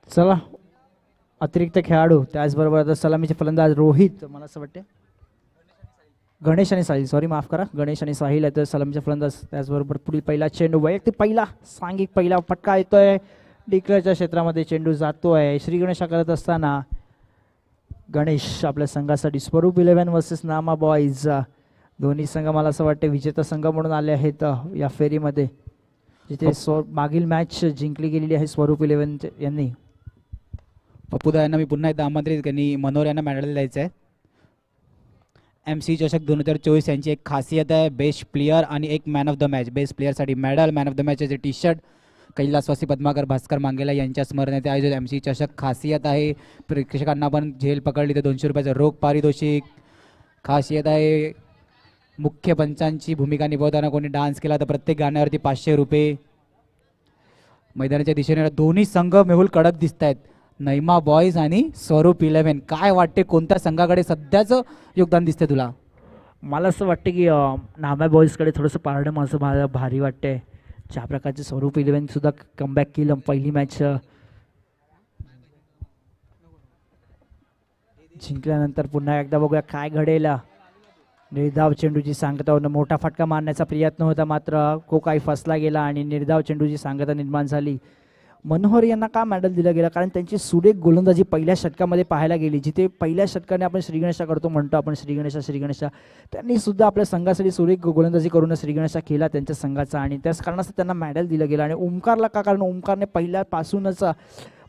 चला अतिरिक्त खेळाडू त्याचबरोबर आता सलामीचे फलंदाज रोहित, मला असं वाटते गणेश आणि साहिल, सॉरी माफ करा, गणेश आणि साहिल आहेत सलामीचे फलंदाज. त्याचबरोबर पुढील पहिला चेंडू वैयक्तिक पहिला सांघिक पहिला फटका येतोय डिक्लेअरच्या क्षेत्रामध्ये, चेंडू जातोय. श्री गणेशा करत असताना गणेश आपल्या संघासाठी स्वरूप 11 वर्सेस नामा बॉईज, दोन्ही संघ मला असं वाटतं विजेता संघ म्हणून आले आहेत या फेरीमध्ये, जिथे मागील मॅच जिंकली गेलेली आहे स्वरूप 11 यांनी. पप्पूदा यांना मी पुन्हा एकदा आमंत्रित त्यांनी मनोहर यांना मेडल द्यायचं आहे. MC चषक 2024 यांची एक खासियत आहे, बेस्ट प्लेयर आणि एक man of the match. Best प्लेयरसाठी मेडल, मॅन ऑफ द मॅचचे टी शर्ट कैलासवासी पद्माकर भास्कर मांगेला यांच्या स्मरणार्थ आयोजित MC चषक खासियत आहे. प्रेक्षकांना पण झेल पकडली तर 200 रुपयाचं रोख पारितोषिक. खासियत आहे मुख्य पंचांची भूमिका निभावताना कोणी डान्स केला तर प्रत्येक गाण्यावरती 500 रुपये. मैदानाच्या दिशेने दोन्ही संघ मेहुल कडक दिसत आहेत, नैमा बॉईज आणि स्वरूप 11. काय वाटते कोणत्या संघाकडे सध्याचं योगदान दिसते तुला? मला असं वाटतं की नामा बॉईजकडे थोडंसं पारडं माझं भारी वाटते. ज्या प्रकारचे स्वरूप 11 सुद्धा कमबॅक केलं पहिली मॅच जिंकल्यानंतर. पुन्हा एकदा बघूया काय घडेल. निर्धाव चेंडूची सांगता मोठा फटका मारण्याचा प्रयत्न होता, मात्र को काही फसला गेला आणि निर्धाव चेंडूची सांगता निर्माण झाली. मनोहर यांना का मेडल दिलं गेलं? कारण त्यांची सुरेख गोलंदाजी पहिल्या षटकामध्ये पाहायला गेली, जिथे पहिल्या षटकाने आपण श्रीगणेशा करतो म्हणतो आपण श्रीगणेशा, त्यांनी सुद्धा आपल्या संघासाठी सुरेख गोलंदाजी करून श्रीगणेशा केला त्यांच्या संघाचा आणि त्याच कारणास्तव त्यांना मेडल दिलं गेलं. आणि ओमकारला का? कारण ओमकारने पहिल्यापासूनच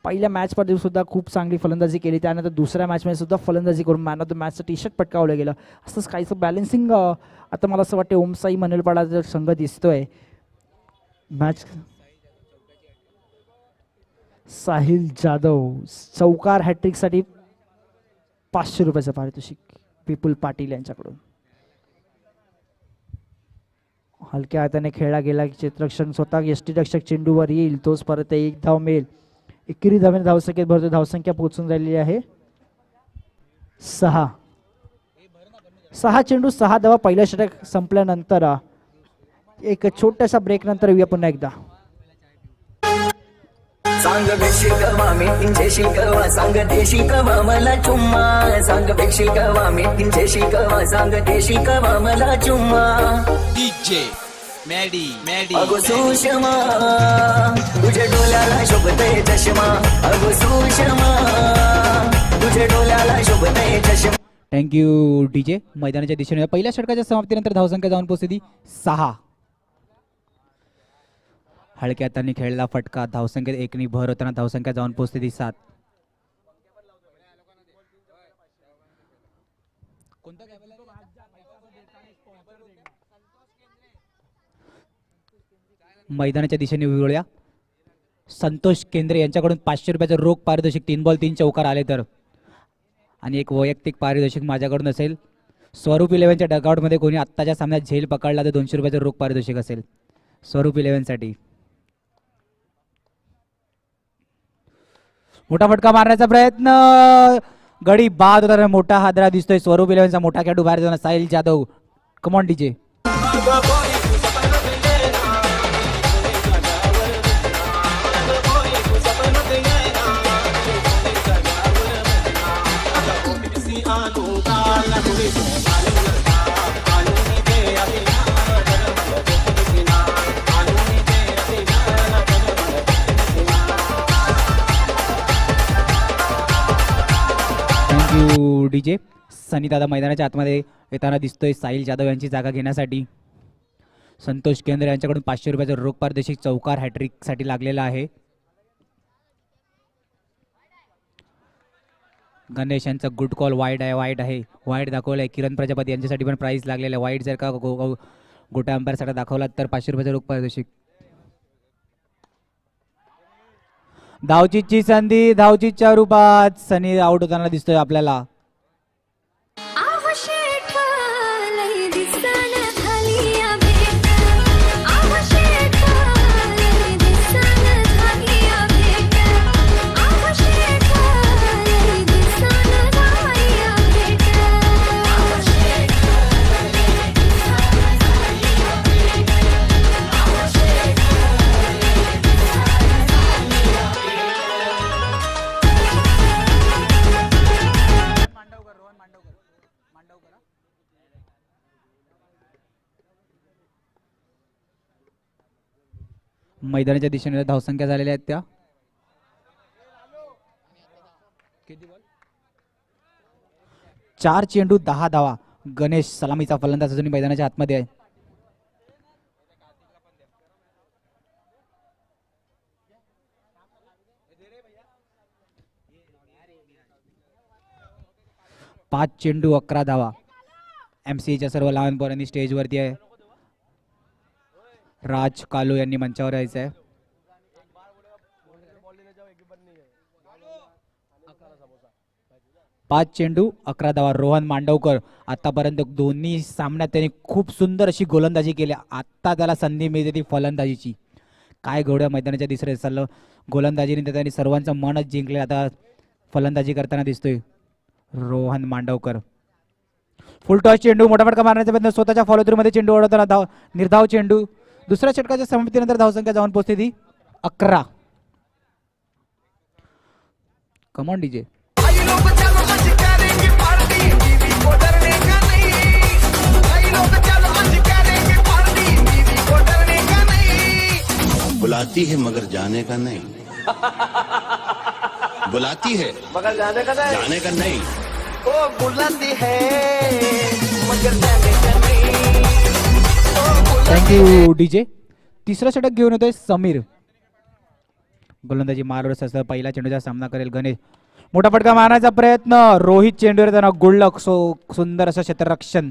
पहिल्या मॅचमध्ये सुद्धा खूप चांगली फलंदाजी केली, त्यानंतर दुसऱ्या मॅचमध्ये सुद्धा फलंदाजी करून मॅन ऑफ द मॅचचं टी शर्ट पटकावलं गेलं. असंच काहीसं बॅलन्सिंग आता मला असं वाटतं ओमसाई मनलपाडाचा संघ दिसतोय. मॅच साहिल जाधव चौकार हॅट्रिकसाठी 500 रुपयाचं पारितोषिक विपुल पाटील यांच्याकडून. हलक्या हाताने खेळला गेला क्षेत्ररक्षण स्वतः यष्टीरक्षक चेंडूवर येईल, तोच परत एक धाव मिळेल. 21 धावेने धावसंख्येत भरतो, धावसंख्या पोहोचून राहिलेली आहे 6 चेंडू 6 धावा पहिल्या षटक संपल्यानंतर. एक छोटासा ब्रेक नंतर येऊया पुन्हा एकदा. सांग बेशील कवा मी तीनशे कवा, सांग देशील कवा मला चुम्मा, सांग बेशील कवा मी तीनशे कवा, सांग देशील कवा मला चुम्मा. डीजे मॅडी अगो सुषमा तुझे डोल्याला शोभतय चष्मा, अगो सुषमा तुझे डोल्याला शोभतय चष्मा. Thank you DJ. मैदानाच्या दिशेने पहिल्या षटकाच्या समाप्तीनंतर धावसंख्या जाऊन पोहोचली 6. हलक्या हातांनी खेळला फटका, धावसंख्येत 1 भर होताना धावसंख्या जाऊन पोहोचली 7. मैदानाच्या दिशेने वळूया. संतोष केंद्रे यांच्याकडून 500 रुपयाचं रोख पारितोषिक, 3 बॉल 3 चौकार आले तर, आणि एक वैयक्तिक पारितोषिक माझ्याकडून असेल. स्वरूप 11च्या डगआउटमध्ये कोणी आत्ताच्या सामन्यात झेल पकडला तर 200 रुपयाचं रोख पारितोषिक असेल स्वरूप 11साठी. मोठा फटका मारण्याचा प्रयत्न, गडी बाद होताना मोठा हादरा दिसतोय. स्वरूप 11चा मोठा खेळाडू बाहेर जाणार Sahil Jadhav. Come on DJ. DJ. Sunny दादा मैदानाच्या आतमध्ये येताना दिसतोय साहिल जाधव यांची जागा घेण्यासाठी. संतोष केंद्रे यांच्याकडून 500 रुपयाचं रोख पारितोषिक चौकार हॅट्रिक साठी लागलेला आहे. गणेश यांचा गुड कॉल, वाईड आहे, वाईड दाखवलाय. किरण प्रजापती यांच्यासाठी पण प्राइस लागलेला आहे. वाईड जर का गोट्या अंपायर साठी दाखवला तर 500 रुपयाचं रोख पारितोषिक. धावचीची संधी, धावचीच्या रूपात सनी आउट होताना दिसतोय आपल्याला. मैदानाच्या दिशेने धावसंख्या झालेल्या आहेत त्या 4 चेंडू 10 धावा. गणेश सलामीचा फलंदाज अजूनही मैदानाच्या आतमध्ये आहे. पाच चेंडू 11 धावा. MCAच्या सर्व लहान पोरांनी स्टेजवरती आहे. राज कालो यांनी मंचावर यायचं आहे. पाच चेंडू 11 धावा. रोहन मांडवकर आतापर्यंत दोन्ही सामन्यात त्यांनी खूप सुंदर अशी गोलंदाजी केली. आता त्याला संधी मिळते ती फलंदाजीची. काय घोड्या मैदानाच्या तिसऱ्या चाललं गोलंदाजीने त्यांनी सर्वांचं मनच जिंकले. आता फलंदाजी करताना दिसतोय रोहन मांडवकर. फुल टॉस चेंडू मोठा फटका मारण्याचा प्रयत्न स्वतःच्या फॉलो थ्रू मध्ये चेंडू ओढवताना निर्धाव चेंडू. दुसऱ्या षटकाच्या समाप्तीनंतर धावसंख्या जाऊन पोहोचते ती 11. Come on DJ. बुलाती है मगर जाने का नहीं. बुलाती है मगर जाने का नहीं. ओ बुलाती है मगर जाने का नहीं. Thank you DJ. तिसरं षटक घेऊन येतोय समीर. गोलंदाजी मारवरच असं पहिला चेंडूचा सामना करेल गणेश. मोठा फटका मारण्याचा प्रयत्न. रोहित चेंडूवर त्यांना गुडलक. सुंदर असं क्षेत्ररक्षण.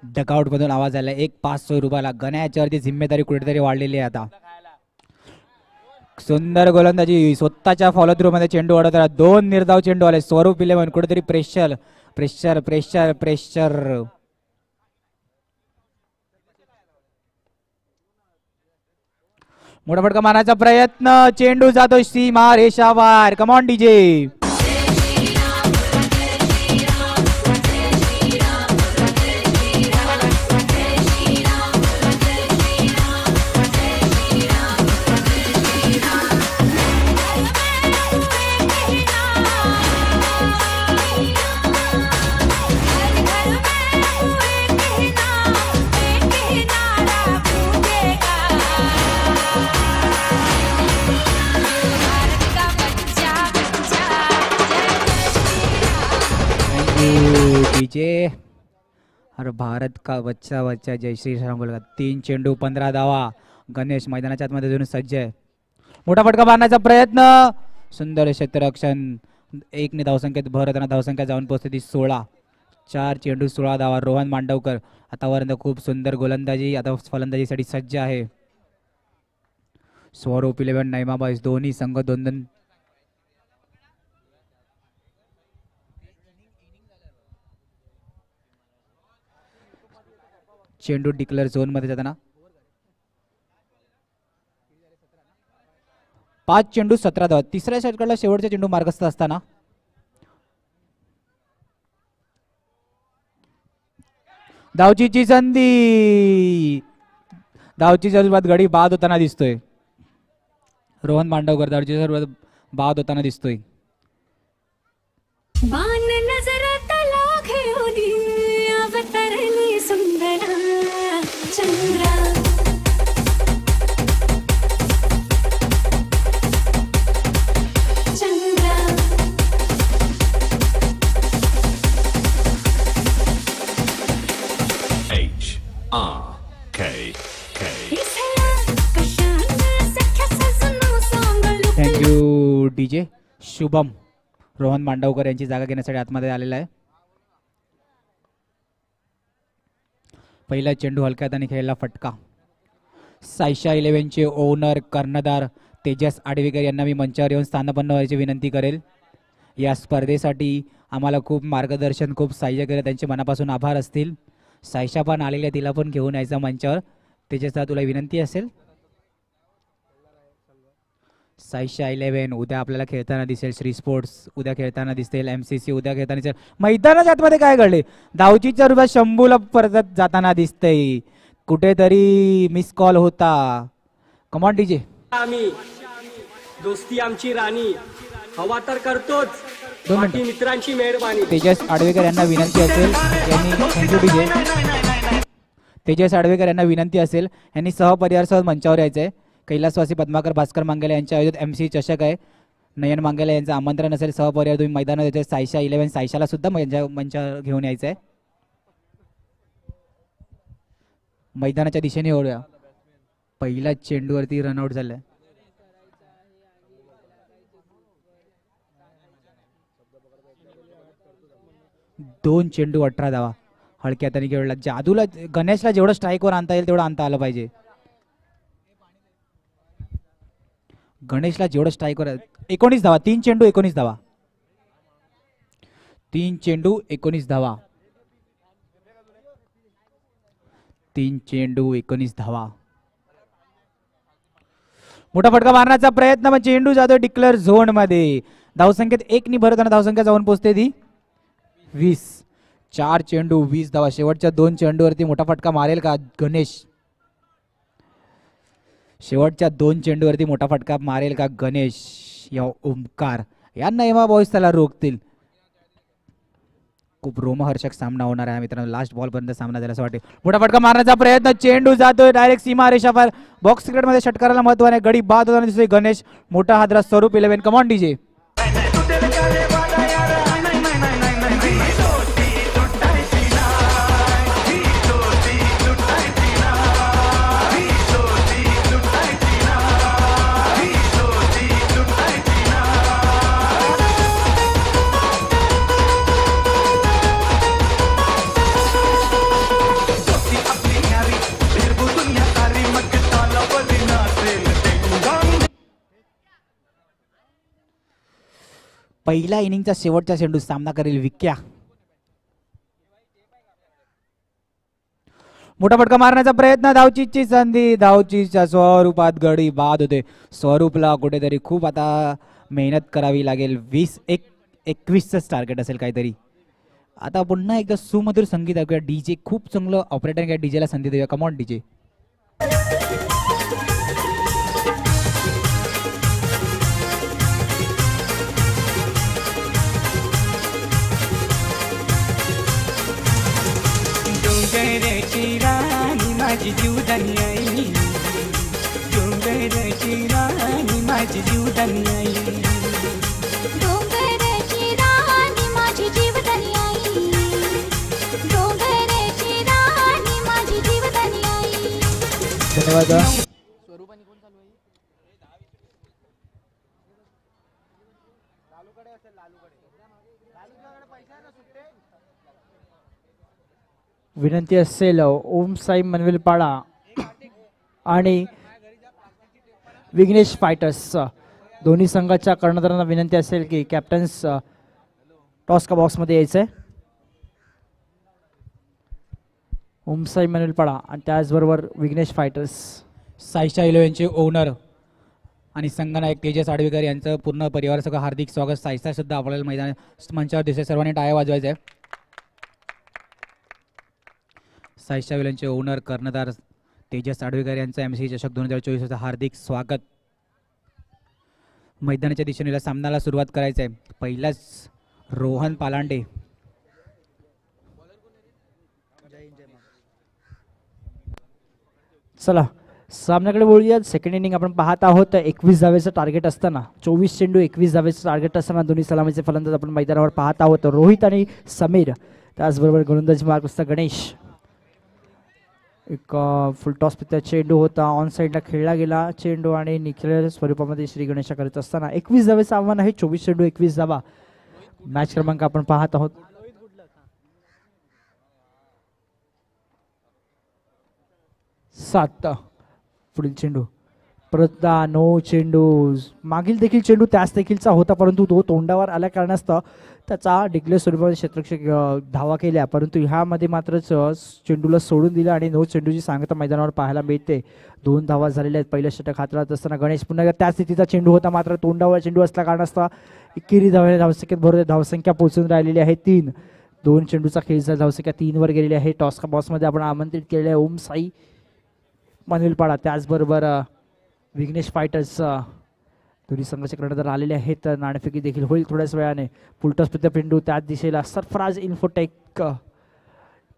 डकआउट मधून आवाज आला. 1 पास स्वरूपाला गण्याच्यावरती जिम्मेदारी कुठेतरी वाढलेली आहे आता. सुंदर गोलंदाजी स्वतःच्या फॉलो थ्रू मध्ये चेंडू ओढवताना 2 निर्धाव चेंडू आले. स्वरूप 11 कुठेतरी प्रेशर प्रेशर प्रेशर प्रेशर. मोठा फटका मारण्याचा प्रयत्न. चेंडू जातो सीमा रेषावर. Come on DJ. डीजे. अरे भारत का बच्चा बच्चा जय श्री राम बोलगा. 3 चेंडू 15 धावा. गणेश मैदानाच्या आतमध्ये अजून सज्ज आहे. मोठा फटका मारण्याचा प्रयत्न. सुंदर क्षेत्ररक्षण. 1 ने धावसंख्येत भर होताना धावसंख्या जाऊन पोहोचते ती 16. 4 चेंडू 16 धावा. रोहन मांडवकर आतापर्यंत खूप सुंदर गोलंदाजी. आता फलंदाजीसाठी सज्ज आहे. स्वरूप 11 नाईमाबाईस दोन्ही संघ 2-2. चेंडू डिक्लेअर झोन मध्ये जाताना 5 चेंडू 17 धावा. तिसऱ्या षटकाला शेवटचा चेंडू मार्गस्थ असताना धावचीची संधी. धावचीच्या सुरुवात गडी बाद होताना दिसतोय. रोहन मांडवकर धावचीच्या सुरुवात बाद होताना दिसतोय. Thank you DJ. शुभम रोहन मांडवकर यांची जागा घेण्यासाठी आतमध्ये आलेला आहे. पहिला चेंडू हलक्या हाताने खेळलेला फटका. सायशा 11चे ओनर कर्णधार तेजस आडवेकर यांना मी मंचावर येऊन स्थानापन्न व्हायची विनंती करेल. या स्पर्धेसाठी आम्हाला खूप मार्गदर्शन खूप सहाय्य केलं. त्यांचे मनापासून आभार असतील. सायशा पण आलेल्या तिला पण घेऊन यायचा मंचावर. तेजसला तुला विनंती असेल. सायशा 11 उद्या आपल्याला खेळताना दिसेल. श्री स्पोर्ट्स उद्या खेळताना दिसेल. MCC उद्या खेळताना दिसेल. मैदानाच्या आतमध्ये काय घडले. धावचीच्या रूपात शंभूला परत जाताना दिसतंय. कुठेतरी मिस कॉल होता. Come on DJ. आम्ही दोस्ती आमची राणी. हवा तर करतोच. बाकी मित्रांची मेहरबानी. तेजस आडवेकर यांना विनंती असेल यांनी. Thank you DJ. तेजस आडवेकर यांना विनंती असेल यांनी सहपरिवारासह मंचावर यायचं आहे. कैलासवासी पद्माकर भास्कर मांगेले यांच्या आयोजित MC चषक आहे. नयन मांगेले यांचं आमंत्रण असेल. सहपरिवार तुम्ही मैदानात यायचे. सायशा 11 सायशाला सुद्धा मंचावर घेऊन यायचं आहे. मैदानाच्या दिशेने ओढूया. पहिल्या चेंडूवरती रनआउट झालंय. दोन चेंडू 18 धावा. हलक्या तरी खेळला. जादूला गणेशला जेवढं स्ट्राईकवर आणता येईल तेवढं आणता आलं पाहिजे. गणेशला जेवढं स्ट्राईकवर 19 धावा. 3 चेंडू 19 धावा. 3 चेंडू 19 धावा. 3 चेंडू 19 धावा. मोठा फटका मारण्याचा प्रयत्न पण चेंडू जातो डिक्लेअर झोन मध्ये. धावसंख्येत 1 भरताना धावसंख्या जाऊन पोहोचते ती 20. 4 चेंडू 20 धावा. शेवटच्या 2 चेंडूवरती मोठा फटका मारेल का गणेश? शेवटच्या 2 चेंडूवरती मोठा फटका मारेल का गणेश या ओमकार? यांना एमा बॉईज त्याला रोखतील. खूप रोमहर्षक सामना होणार आहे मित्रांनो. लास्ट बॉल पर्यंत सामना झाला असं वाटेल. मोठा फटका मारण्याचा प्रयत्न. चेंडू जातोय डायरेक्ट सीमा रेषावर. बॉक्स क्रिकेट मध्ये षटकाराला महत्व आहे. गडी बाद होताना दिसतोय गणेश. मोठा हादरा स्वरूप 11. Come on DJ. पहिल्या इनिंगचा शेवटचा चेंडू सामना करेल विक्या. मोठा फटका मारण्याचा प्रयत्न. धावचीची संधी. धावचीच्या स्वरूपात गडी बाद होते. स्वरूपला कुठेतरी खूप आता मेहनत करावी लागेल. 20-21च टार्गेट असेल काहीतरी. आता पुन्हा एकदा सुमधुर संगीत ऐकूया. डीजे खूप चांगलं ऑपरेटर आहे. डीजेला संधी देऊया. Come on DJ. डोंगरची राणी माझी जीवदानी आई. डोंगरची राणी माझी जीवदानी आई. डोंगरची राणी माझी जीवदानी आई. डोंगरची राणी माझी जीवदानी आई. धन्यवाद. विनंती असेल ओम साई मनवेलपाडा आणि विघ्नेश फायटर्स दोन्ही संघाच्या कर्णधारांना विनंती असेल की कॅप्टन्स टॉस का बॉक्समध्ये यायचंय. ओम साई मनवेलपाडा आणि त्याचबरोबर विघ्नेश फायटर्स. सायशा 11चे ओनर आणि संघनायक तेजस आडवेकर यांचं पूर्ण परिवारासह हार्दिक स्वागत. सायशा सुद्धा आपल्याला मैदान मंचावर दिसते. सर्वांनी टाळ्या वाजवायचं आहे. सायशा 11चे ओनर कर्णधार तेजस आडवेकर यांचं MC चषक 2024 हार्दिक स्वागत. मैदानाच्या दिशेने सामन्याला सुरुवात करायचं आहे. पहिलाच रोहन पालांडे. चला सामन्याकडे बोलूया. सेकंड इनिंग आपण पाहत आहोत. 21 धावेचं टार्गेट असताना 24 चेंडू 21 धावेचं टार्गेट असताना दोन्ही सलामीचे फलंदाज आपण मैदानावर पाहत आहोत. रोहित आणि समीर. त्याचबरोबर गोलंदाजी मार्क असता गणेश. एक फुल टॉस पित्या चेंडू होता. ऑन साईडला खेळला गेला चेंडू आणि निखिल स्वरूपामध्ये श्री गणेशा करत असताना 21 धावेचं आव्हान आहे. 24 चेंडू 21 धावा. मॅच क्रमांक आपण पाहत आहोत. 7 पुढील चेंडू परत 9 चेंडू. मागील देखील चेंडू त्याच देखीलचा होता परंतु तो तोंडावर आल्या कारणास्तव त्याचा डिक्लेअर स्वरूपामध्ये क्षेत्ररक्षक धावा केल्या परंतु ह्यामध्ये मात्र चेंडूला सोडून दिलं आणि 9 चेंडूची सांगता मैदानावर पाहायला मिळते. 2 धावा झालेल्या आहेत. पहिलं षटक हाताळत असताना गणेश पुन्हा त्या स्थितीचा चेंडू होता मात्र तोंडावर चेंडू असल्या कारणास्तव एकेरी धावसंख्येत बरोबर धावसंख्या पोहोचून राहिलेली आहे 3. 2 चेंडूचा खेळ झाला. धावसंख्या 3 वर गेलेली आहे. टॉस का बॉक्समध्ये आपण आमंत्रित केलेले आहे ओम साई मनवेलपाडा त्याचबरोबर विघ्नेश फायटर्स. दोन्ही संघाचे कर्णधार आलेले आहेत. नाणेफेकी देखील होईल थोड्याच वेळाने. फुलटॉस पिंडू त्याच दिशेला. सरफराज इन्फोटेक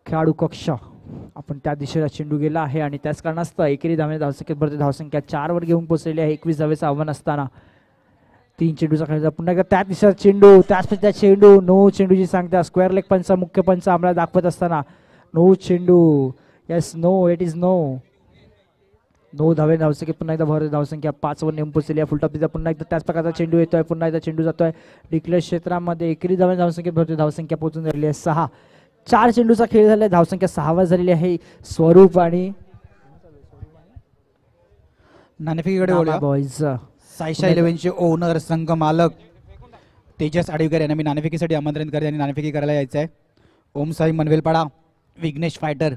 खेळाडू कक्ष आपण त्या दिशेला चेंडू गेला आहे आणि त्याच कारणास्तव एकेरी धावसंख्येत भरते धावसंख्या 4 वर घेऊन पोहोचलेली आहे. 21 धावेचं आव्हान असताना 3 चेंडूचा खेळ पुन्हा एकदा त्या दिशेला चेंडू त्या चेंडू नो चेंडूची सांगता स्क्वेअर लेग पंच मुख्य पंच आम्हाला दाखवत असताना नो चेंडू. Yes no it is no. 9 धावे धावसंख्या पुन्हा एकदा भरते धावसंख्या 5 वर नेऊन पोहोचलेली आहे. फुलटॉप तिथं पुन्हा एकदा त्याच प्रकारचा चेंडू येतोय. पुन्हा एकदा चेंडू जातोय डिक्लेअर क्षेत्रामध्ये. एकेरी धावे धावसंख्येत भरते धावसंख्या पोहोचून झालेली आहे 6. 4 चेंडूचा खेळ झालाय. धावसंख्या 6 वर झालेली आहे. स्वरूप आणि नाणेफेकीकडे वळूया. बॉईज सायशा 11चे ओनर संघ मालक तेजस आडवीकर यांना मी नाणेफेकीसाठी आमंत्रित करते आणि नाणेफेकी करायला यायचं आहे. ओम साई मनवेलपाडा, विघ्नेश फायटर.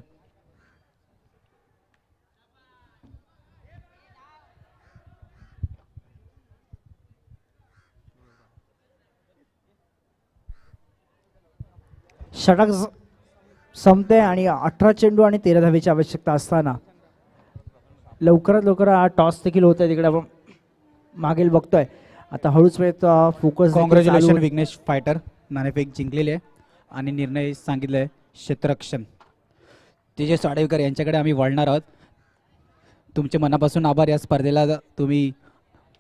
षटक संपते आणि 18 चेंडू आणि 13 धावेची आवश्यकता असताना लवकरात लवकर हा टॉस देखील होत आहे. तिकडे आपण मागील बघतोय आता हळूच वेळेत फोकस. कॉंग्रॅच्युलेशन विघ्नेश फायटर, नाणेफेक जिंकलेली आहे आणि निर्णय सांगितलाय क्षेत्ररक्षण. तेजस आडवीकर यांच्याकडे आम्ही वळणार आहोत. तुमचे मनापासून आभार. या स्पर्धेला तुम्ही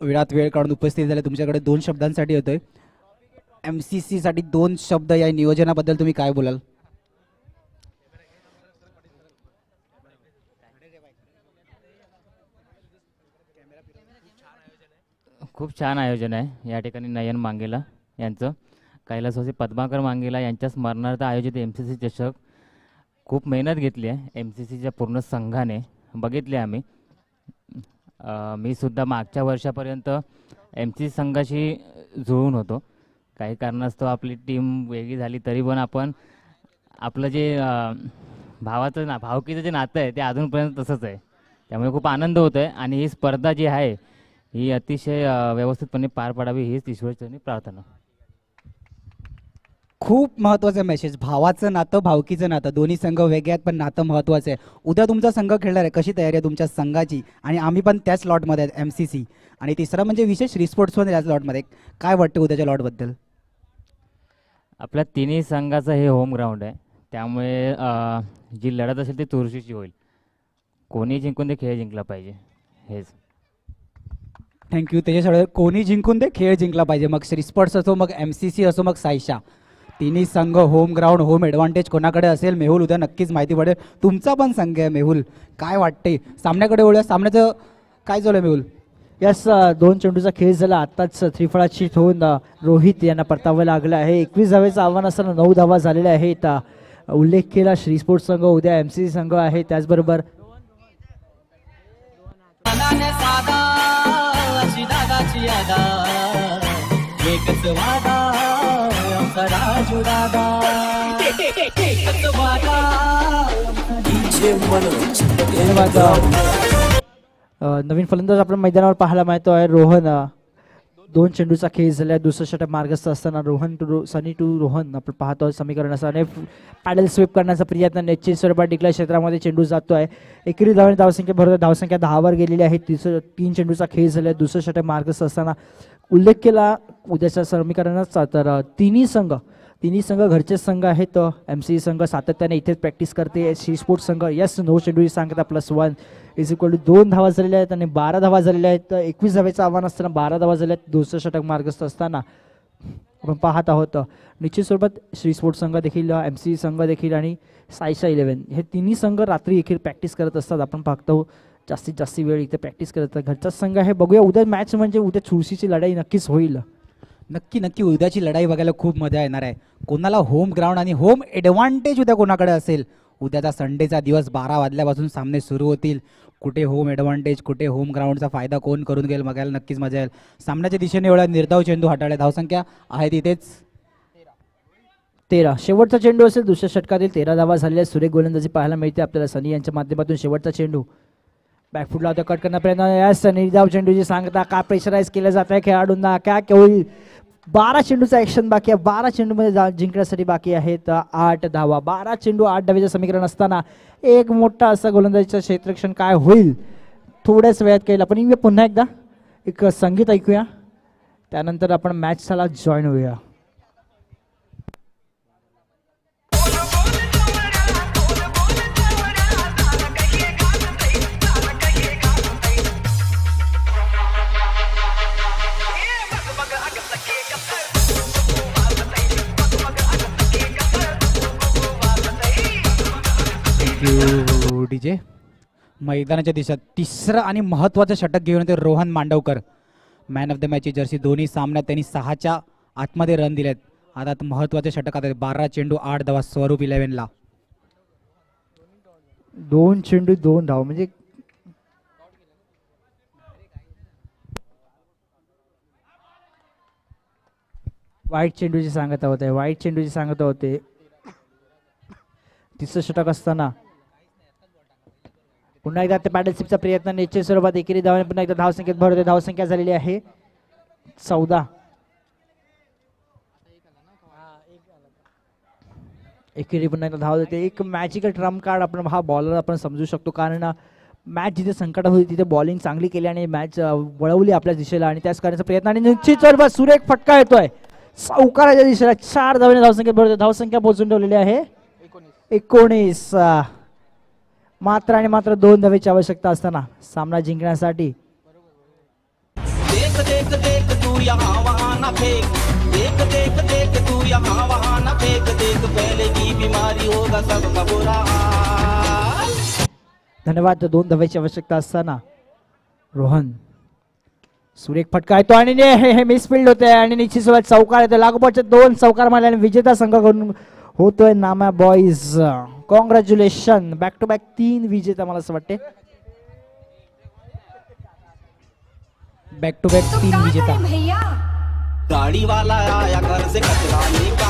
वेळात वेळ काढून उपस्थित झाले. तुमच्याकडे 2 शब्दांसाठी होतोय. MCC साठी 2 शब्द या नियोजनाबद्दल तुम्ही काय बोलाल? खूप छान आयोजन आहे या ठिकाणी. नयन मांगेला यांचं, कैलासवासी पद्माकर मांगेला यांच्या स्मरणार्थ आयोजित MCC चषक. खूप मेहनत घेतली आहे MCCच्या पूर्ण संघाने. बघितले आम्ही. मी सुद्धा मागच्या वर्षापर्यंत MCC संघाशी जुळून होतो. काही कारणास्तव आपली टीम वेगळी झाली तरी पण आपण आपलं जे भावकीचं जे नातं आहे ते अजूनपर्यंत तसंच आहे. त्यामुळे खूप आनंद होतो आहे आणि ही स्पर्धा जी आहे ही अतिशय व्यवस्थितपणे पार पाडावी हीच ईश्वरचरणी प्रार्थना. खूप महत्त्वाचा मेसेज. भावाचं नातं, भावकीचं नातं, दोन्ही संघ वेगळे आहेत पण नातं महत्त्वाचं आहे. उद्या तुमचा संघ खेळणार आहे. कशी तयारी आहे तुमच्या संघाची? आणि आम्ही पण त्याच लॉटमध्ये आहेत MCC. आणि तिसरा म्हणजे विशेष रिस्पोर्ट्स पण याच लॉटमध्ये. काय वाटतं उद्याच्या लॉटबद्दल? आपल्या तिन्ही संघाचं हे होम ग्राउंड आहे त्यामुळे जी लढत असेल ती चुरशीची होईल. कोणी जिंकून ते खेळ जिंकला पाहिजे हेच. थँक्यू तेजस. कोणी जिंकून ते खेळ जिंकला पाहिजे. मग रिस्पोर्ट्स असो, मग MCC असो, मग सायशा. तिन्ही संघ होम ग्राउंड, होम ॲडव्हान्टेज कोणाकडे असेल? मेहुल, उद्या नक्कीच माहिती पडेल. तुमचा पण संघ आहे मेहुल, काय वाटते? सामन्याकडे वळूया. सामन्याचं काय चालू आहे मेहुल? यस 2 चेंडूचा खेळ झाला. आत्ताच त्रिफळाची होऊन रोहित यांना परतावं लागलं आहे. 21 धावेचं आव्हान असताना 9 धावा झालेल्या आहेत. उल्लेख केला श्री स्पोर्ट्स संघ, उद्या MCC संघ आहे. त्याचबरोबर नवीन फलंदाज आपण मैदानावर पाहायला मिळतो आहे रोहन. 2 चेंडूचा खेळ झाला. दुसरं षटक मार्गस्थ असताना सनी टू रोहन आपण पाहतो समीकरण असताना पॅडल स्वीप करण्याचा प्रयत्न निश्चित स्वरूपात डिक्लेअर क्षेत्रामध्ये चेंडू जातोय. एकेरी धावसंख्या भरत धावसंख्या 10 वर गेलेली आहे. 3 चेंडूचा खेळ झाला. दुसरं षटक मार्गस्थ असताना उल्लेख केला उद्याच्या समीकरणाचा. तर तिन्ही संघ घरचे संघ आहेत. MCC संघ सातत्याने इथेच प्रॅक्टिस करते. श्री स्पोर्ट्स संघ यस 9 चेंडू सांगता +1 = 2 धावा झालेल्या आहेत आणि 12 धावा झालेल्या आहेत. 21 धावेचं आव्हान असताना 12 धावा झाल्या आहेत. दुसरं षटक मार्गस्थ असताना आपण पाहत आहोत निश्चित स्वरूपात श्री स्पोर्ट्स संघ देखील, MCC संघ देखील आणि सायशा 11 हे तिन्ही संघ रात्री एकेरी प्रॅक्टिस करत असतात. आपण पाहतो जास्तीत जास्त वेळ इथे प्रॅक्टिस करत. घरचा संघ आहे. बघूया उद्या मॅच म्हणजे उद्या चुरशीची लढाई नक्कीच होईल. नक्की उद्याची लढाई बघायला खूप मजा येणार आहे. कोणाला होम ग्राउंड आणि होम ॲडव्हान्टेज उद्या कोणाकडे असेल? उद्याचा संडेचा दिवस 12 वाजल्यापासून सामने सुरू होतील. कुठे होम ॲडव्हान्टेज, कुठे होम ग्राउंडचा फायदा कोण करून घेईल बघायला नक्कीच मजा येईल. सामन्याच्या दिशेने एवढा निर्धाव चेंडू हाताळला. धावसंख्या आहे तिथेच 13. शेवटचा चेंडू असेल. दुसऱ्या षटकातील 13 धावा झालेल्या. सुरेख गोलंदाजी पाहायला मिळते आपल्याला सनी यांच्या माध्यमातून. शेवटचा चेंडू बॅकफुटला होता, कट करण्याचा प्रयत्न. यास निर्धाव चेंडूची सांगता का प्रेशराईज केलं जात आहे खेळाडूंना. काय केवळ 12 चेंडूचा ॲक्शन बाकी आहे. 12 चेंडूमध्ये जिंकण्यासाठी बाकी आहेत 8 धावा. 12 चेंडू 8 धावेचं समीकरण असताना एक मोठा असा गोलंदाजीचं क्षेत्ररक्षण काय होईल थोड्याच वेळात केलं. आपण पुन्हा एकदा एक संगीत ऐकूया, त्यानंतर आपण मॅचला जॉईन होऊया. You DJ. मैदानाच्या दिशेत तिसरं आणि महत्त्वाचं षटक घेऊन येते Rohan Mandavkar. Man of the मॅचची जर्सी. दोन्ही सामन्यात त्यांनी 6च्या आतमध्ये रन दिलेत. आता महत्त्वाचे षटक आता 12 चेंडू 8 धावा स्वरूप 11ला. 2 चेंडू 2 धाव म्हणजे वाईट चेंडूची सांगता होते. वाईट चेंडूची सांगता होते. तिसरं षटक असताना पुन्हा एकदा ते पॅडलशिपचा प्रयत्न निश्चित स्वरूपात एकेरी धावाने पुन्हा एकदा धावसंख्येत भर होते. धावसंख्या झालेली आहे 14. एकेरी पुन्हा एकदा धाव देते. एक मॅजिकल ट्रम्प कार्ड आपण हा बॉलर आपण समजू शकतो, कारण मॅच जिथे संकटात होती तिथे बॉलिंग चांगली केली आणि मॅच वळवली आपल्या दिशेला आणि त्याच करण्याचा प्रयत्न आणि निश्चित स्वरूपात सुरेख फटका येतोय सावकाराच्या दिशेला. 4 धावाने धावसंख्येत भर होते. धावसंख्या पोहोचून ठेवलेली आहे 19. मात्र आणि मात्र 2 धावेची आवश्यकता असताना सामना जिंकण्यासाठी देख देख देख तू यहाँ वहाँ ना फेंक, देख देख देख तू यहाँ वहाँ ना फेंक, देख फैलेगी बीमारी होगा सबका बुरा हाल. धन्यवाद. 2 धावेची आवश्यकता असताना रोहन सुरेख फटका येतो आणि हे मिसफिल्ड होते आणि निश्चित स्वरूपात चौकार येतो. लागोपाठचे 2 चौकार मारले आणि विजेता संघाकडून होतोय Nama boys. Congratulation. Back to back 3 विजेता मला असं वाटते. बॅक टू बॅक 3 विजेता. गाड़ी वाला आया घर से कचरा निकाल.